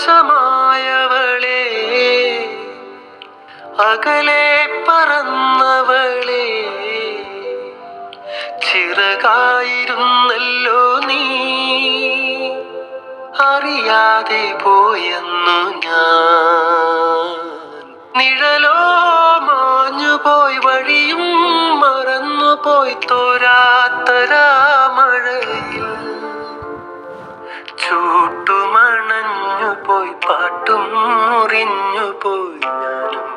ആകാശമായവളെ, അകലെ പറന്നവളെ, ചിറകായിരുന്നല്ലോ നീ, അറിയാതെ പോയെന്നു ഞാൻ. നിഴലോ മാഞ്ഞുപോയി, വഴിയും മറന്നുപോയി, തോരാത്തരാമഴയിൽ ചൂട്ടുമണഞ്ഞുപോയി, പാട്ടും മുറിഞ്ഞുപോയി, ഞാനും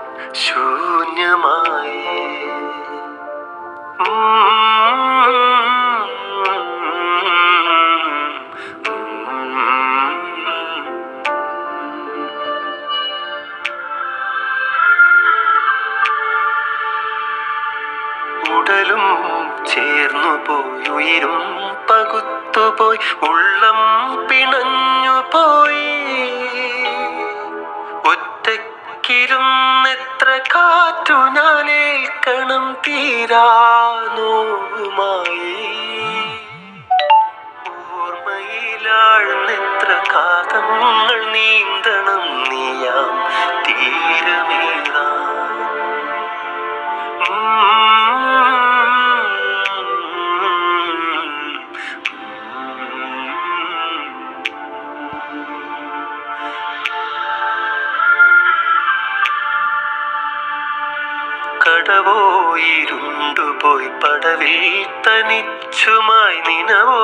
ശൂന്യമായി. ഉടലും ചേർന്നുപോയി, ഉയിരും പകുത്തുപോയി, ഉള്ളം പിണഞ്ഞുപോയി. ഒറ്റയ്ക്കിരുന്നെത്ര കാറ്റു ഞാനേൽക്കണം തീരാനോവുമായി. ഓർമ്മയിലാഴ്ന്നെത്ര കാതങ്ങൾ നീന്തണം നീയാം തീരമേറാൻ. കടവോ ഇരുണ്ടുപോയി, പടവിൽ തനിച്ചുമായി, നിനവോ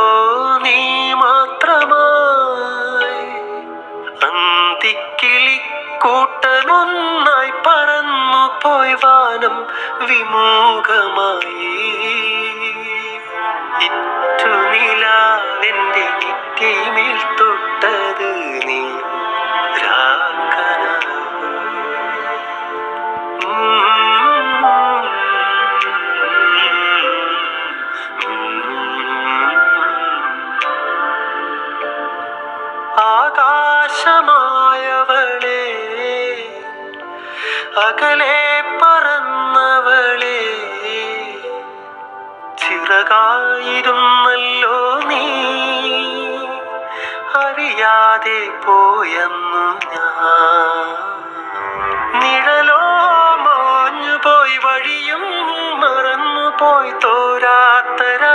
നീ മാത്രമായി. അന്തിക്കിളിക്കൂട്ടനൊന്നായി പറന്നുപോയി, വാനം വിമുഖമായി. ഇറ്റുനിലാവെന്റെ നെറ്റിമേൽ തൊട്ടത് നീ രാക്കനാവ്. ആകാശമായവളെ, അകലെ പറന്നവളെ, ചിറകായിരുന്നല്ലോ നീ, അറിയാതെ പോയെന്നു ഞാൻ. നിഴലോ മാഞ്ഞുപോയി, വഴിയും മറന്നുപോയി, തോരാത്തരാമഴ.